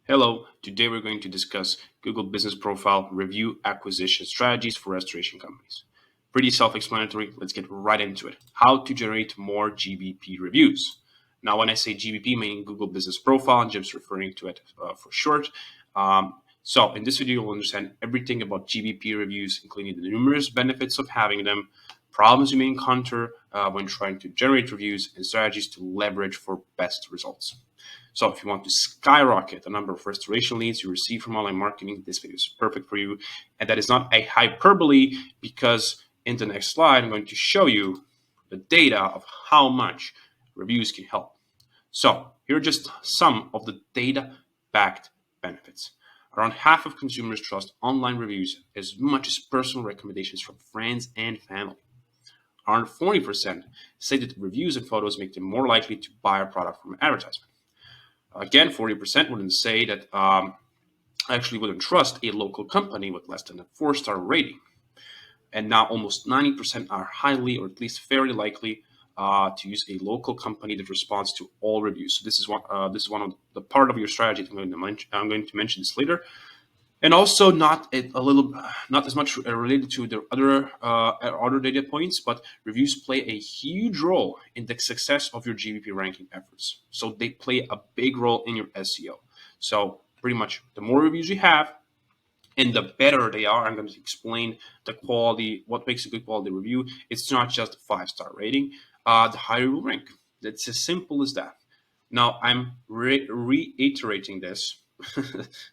Hello, today we're going to discuss Google Business Profile review acquisition strategies for restoration companies. Pretty self-explanatory, let's get right into it. How to generate more GBP reviews. Now, when I say GBP, meaning Google Business Profile, I'm just referring to it for short. So in this video, you'll understand everything about GBP reviews, including the numerous benefits of having them, problems you may encounter when trying to generate reviews, and strategies to leverage for best results. So if you want to skyrocket the number of restoration leads you receive from online marketing, this video is perfect for you. And that is not a hyperbole, because in the next slide, I'm going to show you the data of how much reviews can help. So here are just some of the data-backed benefits. Around half of consumers trust online reviews as much as personal recommendations from friends and family. Around 40% say that reviews and photos make them more likely to buy a product from an advertisement. Again, 40% wouldn't say that actually wouldn't trust a local company with less than a 4-star rating. And now almost 90% are highly, or at least fairly likely, to use a local company that responds to all reviews. So this is one of the part of your strategy. I'm going to mention this later. And also not as much related to the other data points, but reviews play a huge role in the success of your GBP ranking efforts. So they play a big role in your SEO. So pretty much the more reviews you have, and the better they are. I'm going to explain the quality, what makes a good quality review. It's not just a 5-star rating. The higher you will rank. That's as simple as that. Now I'm reiterating this.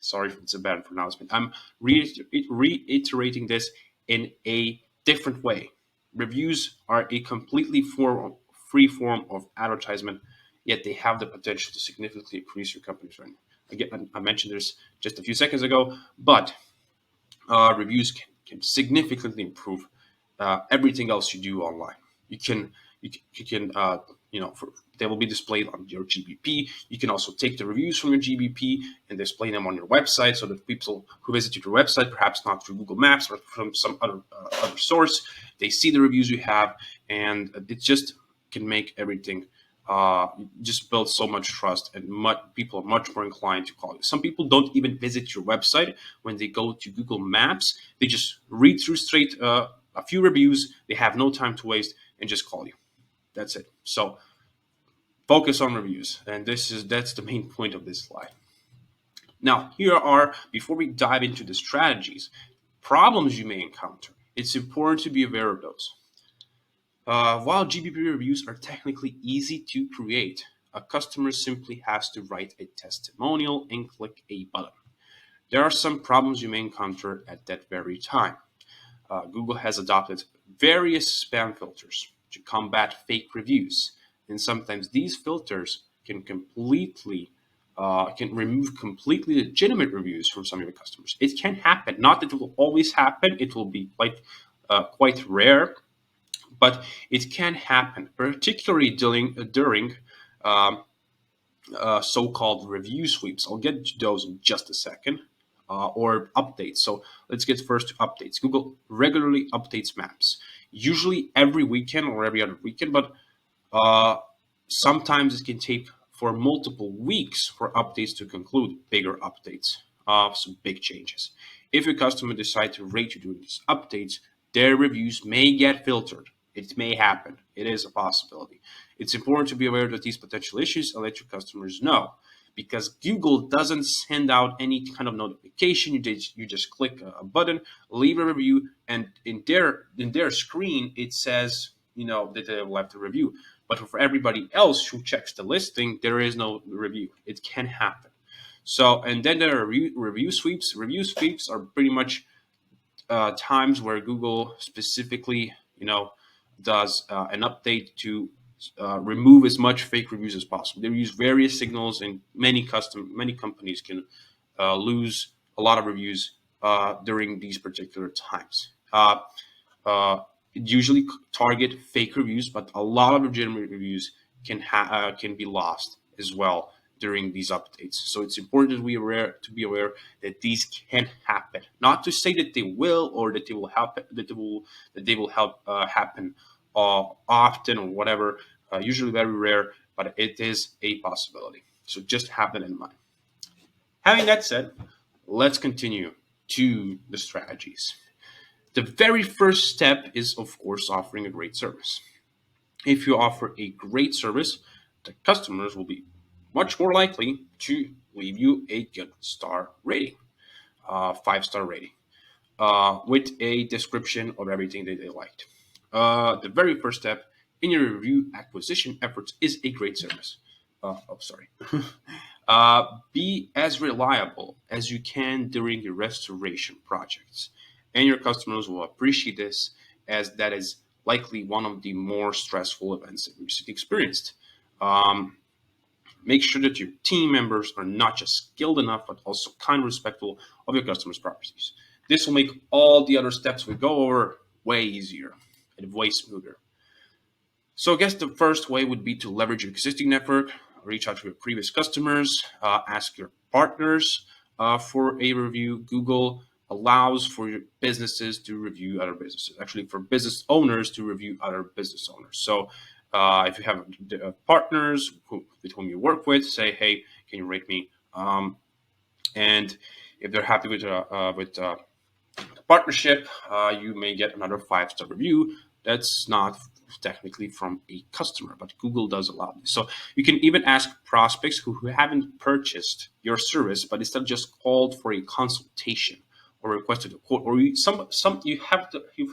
Sorry if it's a bad pronouncement. I'm reiterating this in a different way. Reviews are a completely free form of advertisement, yet they have the potential to significantly increase your company's revenue. Again, I mentioned this just a few seconds ago, but reviews can significantly improve everything else you do online. They will be displayed on your GBP. You can also take the reviews from your GBP and display them on your website, so that people who visit your website, perhaps not through Google Maps or from some other source, they see the reviews you have, and it just can make everything just build so much trust, and people are much more inclined to call you. Some people don't even visit your website. When they go to Google Maps, they just read through straight a few reviews. They have no time to waste and just call you. That's it. So focus on reviews, and that's the main point of this slide. Now, before we dive into the strategies, problems you may encounter, it's important to be aware of those. While GBP reviews are technically easy to create, a customer simply has to write a testimonial and click a button. There are some problems you may encounter at that very time. Google has adopted various spam filters to combat fake reviews, and sometimes these filters can remove completely legitimate reviews from some of your customers. It can happen. Not that it will always happen. It will be quite rare, but it can happen, particularly during so-called review sweeps. I'll get to those in just a second, or updates. So let's get first to updates. Google regularly updates maps, usually every weekend or every other weekend, but sometimes it can take for multiple weeks for updates to conclude, bigger updates, some big changes. If your customer decides to rate you during these updates, their reviews may get filtered. It may happen. It is a possibility. It's important to be aware of these potential issues and let your customers know, because Google doesn't send out any kind of notification. You just click a button, leave a review, and in their screen it says that they have left a review. But for everybody else who checks the listing, there is no review. It can happen. So, and then there are review sweeps. Review sweeps are pretty much times where Google specifically does an update to remove as much fake reviews as possible. They use various signals, and many companies can lose a lot of reviews during these particular times. It usually target fake reviews, but a lot of legitimate reviews can be lost as well during these updates. So it's important to be aware that these can happen. Not to say that they will, or that they will happen, happen often or whatever. Usually very rare, but it is a possibility. So just have that in mind. Having that said, let's continue to the strategies. The very first step is, of course, offering a great service. If you offer a great service, the customers will be much more likely to leave you a good star rating, 5-star rating, with a description of everything that they liked. The very first step in your review acquisition efforts is a great service. Sorry. Be as reliable as you can during your restoration projects, and your customers will appreciate this, as that is likely one of the more stressful events that we've experienced. Um, Make sure that your team members are not just skilled enough, but also kind and respectful of your customers' properties. This will make all the other steps we go over way easier and way smoother. So I guess the first way would be to leverage your existing network, reach out to your previous customers, ask your partners for a review. Google allows for your businesses to review other businesses, actually for business owners to review other business owners. So if you have partners with whom you work with, say, hey, can you rate me? And if they're happy with the partnership, you may get another 5-star review. That's not technically from a customer, but Google does allow this. So you can even ask prospects who haven't purchased your service, but instead just called for a consultation or requested a quote, or you've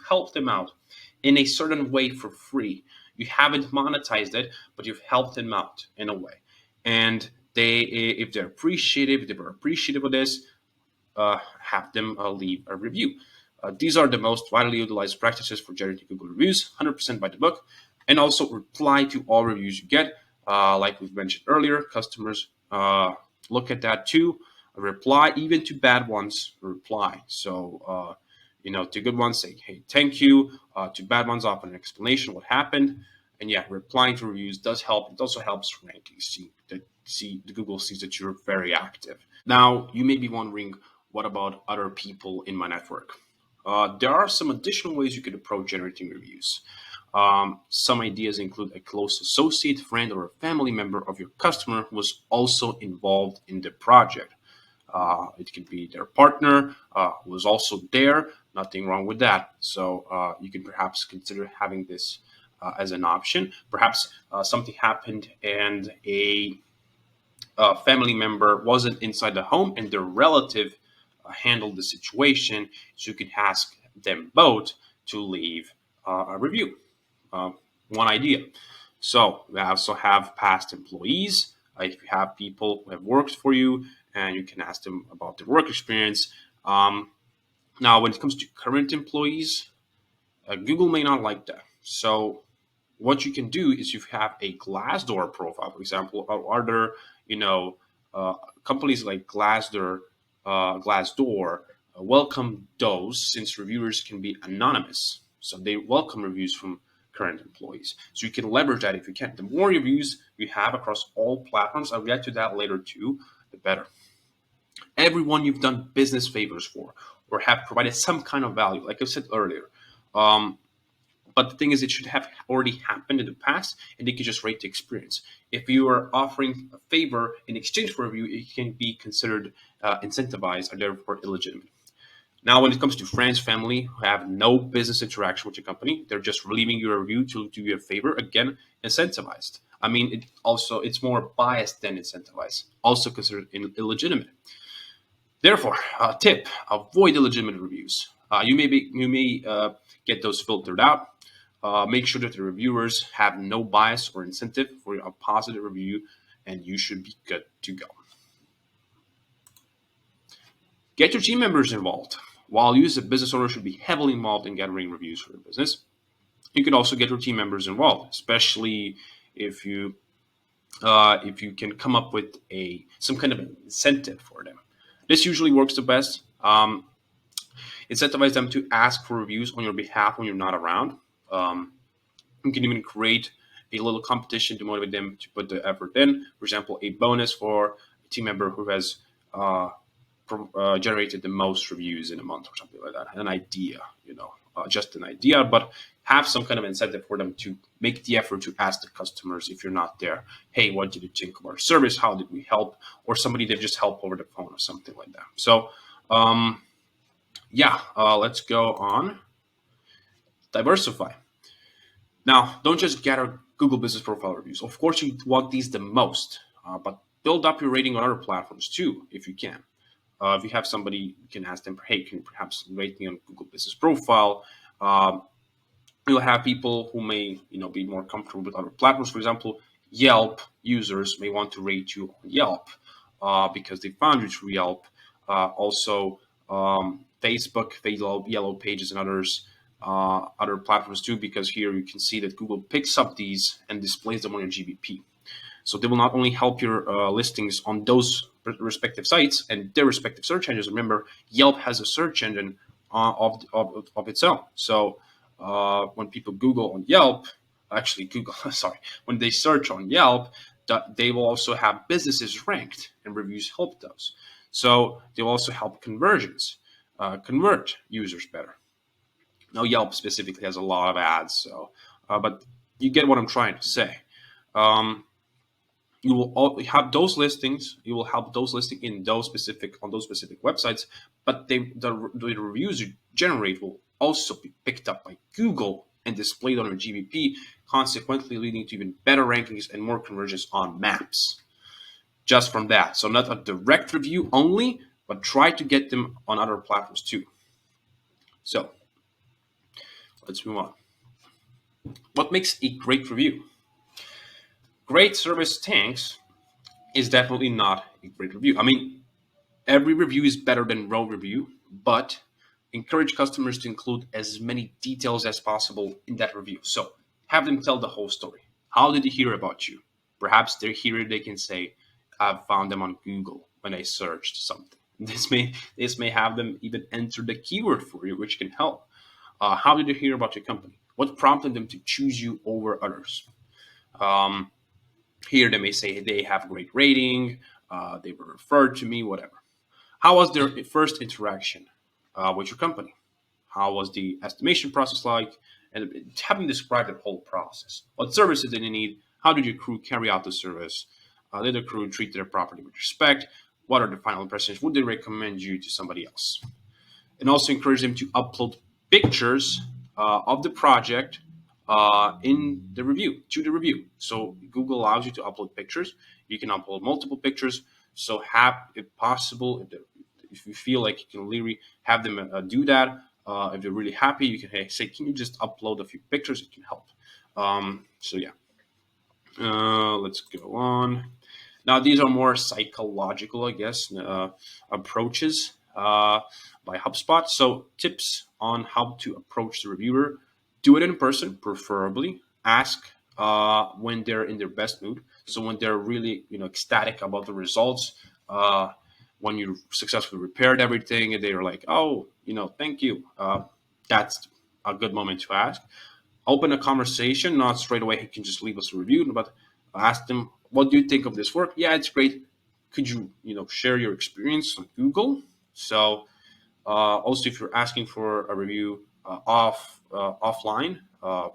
helped them out in a certain way for free. You haven't monetized it, but you've helped them out in a way. And if they were appreciative of this, have them leave a review. These are the most widely utilized practices for generating Google reviews, 100% by the book, and also reply to all reviews you get. Like we've mentioned earlier, customers look at that too. Reply, even to bad ones, reply. So, to good ones, say, hey, thank you. To bad ones, offer an explanation what happened. And yeah, replying to reviews does help. It also helps rankings. The Google sees that you're very active. Now, you may be wondering, what about other people in my network? There are some additional ways you could approach generating reviews. Some ideas include a close associate, friend, or a family member of your customer who was also involved in the project. It could be their partner who was also there. Nothing wrong with that. So you can perhaps consider having this as an option. Perhaps something happened and a family member wasn't inside the home and their relative handled the situation. So you can ask them both to leave a review. One idea. So we also have past employees. If you have people who have worked for you, and you can ask them about their work experience. Now, when it comes to current employees, Google may not like that. So what you can do is you have a Glassdoor profile, for example, or other, companies like Glassdoor welcome those, since reviewers can be anonymous. So they welcome reviews from current employees. So you can leverage that if you can. The more reviews you have across all platforms, I'll get to that later too, the better. Everyone you've done business favors for or have provided some kind of value, like I said earlier. But the thing is, it should have already happened in the past, and they can just rate the experience. If you are offering a favor in exchange for a review, it can be considered incentivized and therefore illegitimate. Now, when it comes to friends, family who have no business interaction with your company, they're just leaving you a review to do you a favor. Again, incentivized. I mean, it's more biased than incentivized. Also considered illegitimate. Therefore, tip: avoid illegitimate reviews. You may get those filtered out. Make sure that the reviewers have no bias or incentive for a positive review, and you should be good to go. Get your team members involved. While you as a business owner should be heavily involved in gathering reviews for your business, you can also get your team members involved, especially if you can come up with some kind of incentive for them. This usually works the best. Incentivize them to ask for reviews on your behalf when you're not around. You can even create a little competition to motivate them to put the effort in. For example, a bonus for a team member who has generated the most reviews in a month or something like that. An idea, just an idea, but have some kind of incentive for them to make the effort to ask the customers if you're not there, hey, what did you think of our service? How did we help? Or somebody that just help over the phone or something like that. So let's go on. Diversify. Now, don't just gather Google Business Profile reviews. Of course, you want these the most, but build up your rating on other platforms too, if you can. If you have somebody, you can ask them, hey, can you perhaps rate me on Google Business Profile? You'll have people who may, be more comfortable with other platforms. For example, Yelp users may want to rate you on Yelp because they found you through Yelp. Also, Facebook, Yellow Pages, and others, other platforms too, because here you can see that Google picks up these and displays them on your GBP. So they will not only help your listings on those respective sites and their respective search engines. Remember, Yelp has a search engine of its own. So when people Google on Yelp, when they search on Yelp, they will also have businesses ranked, and reviews help those. So they will also help conversions, convert users better. Now, Yelp specifically has a lot of ads, so but you get what I'm trying to say. You will have those listings. You will have those listings on those specific websites, but the reviews you generate will also be picked up by Google and displayed on your GBP, consequently leading to even better rankings and more conversions on maps. Just from that, so not a direct review only, but try to get them on other platforms too. So let's move on. What makes a great review? Great service tanks is definitely not a great review. I mean, every review is better than no review, but encourage customers to include as many details as possible in that review. So have them tell the whole story. How did they hear about you? Perhaps they're here, they can say, I found them on Google when I searched something. This may have them even enter the keyword for you, which can help. How did they hear about your company? What prompted them to choose you over others? Here they may say they have a great rating, they were referred to me, whatever. How was their first interaction with your company? How was the estimation process like? And have them describe the whole process. What services did they need? How did your crew carry out the service? Did the crew treat their property with respect? What are the final impressions? Would they recommend you to somebody else? And also encourage them to upload pictures of the project in the review, to the review. So Google allows you to upload pictures. You can upload multiple pictures. So if possible, if you feel like you can literally have them do that, if they're really happy, you can say, can you just upload a few pictures? It can help. Let's go on. Now, these are more psychological, I guess, approaches by HubSpot. So tips on how to approach the reviewer. Do it in person, preferably. Ask when they're in their best mood. So when they're really, ecstatic about the results, when you successfully repaired everything, and they're like, oh, thank you. That's a good moment to ask. Open a conversation, not straight away. You can just leave us a review, but ask them, what do you think of this work? Yeah, it's great. Could you, share your experience on Google? So also, if you're asking for a review offline,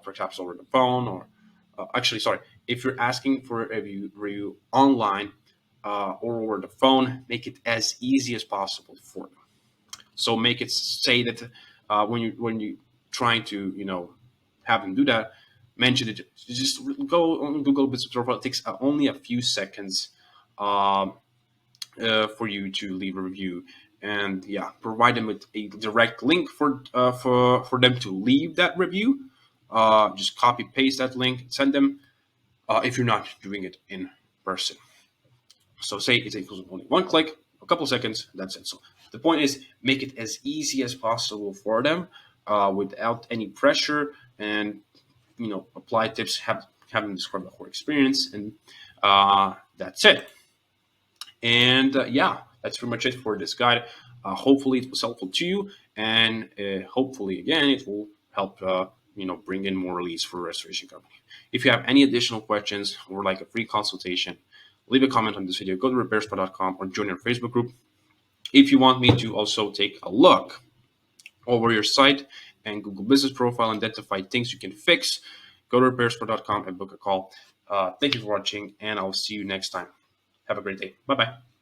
perhaps over the phone, or if you're asking for a review online or over the phone, make it as easy as possible for them. So make it say that when you trying to have them do that, mention it. Just go on Google Business Profile. It takes only a few seconds for you to leave a review. And provide them with a direct link for them to leave that review. Just copy paste that link, send them. If you're not doing it in person, so say it takes only one click, a couple seconds, that's it. So the point is, make it as easy as possible for them, without any pressure, and apply tips, have them describe the whole experience, and that's it. And that's pretty much it for this guide. Hopefully it was helpful to you, and hopefully again it will help bring in more leads for a restoration company. If you have any additional questions or like a free consultation, leave a comment on this video. Go to repairspot.com or join our Facebook group. If you want me to also take a look over your site and Google Business Profile, identify things you can fix, go to repairspro.com and book a call. Thank you for watching, and I'll see you next time. Have a great day. Bye-bye.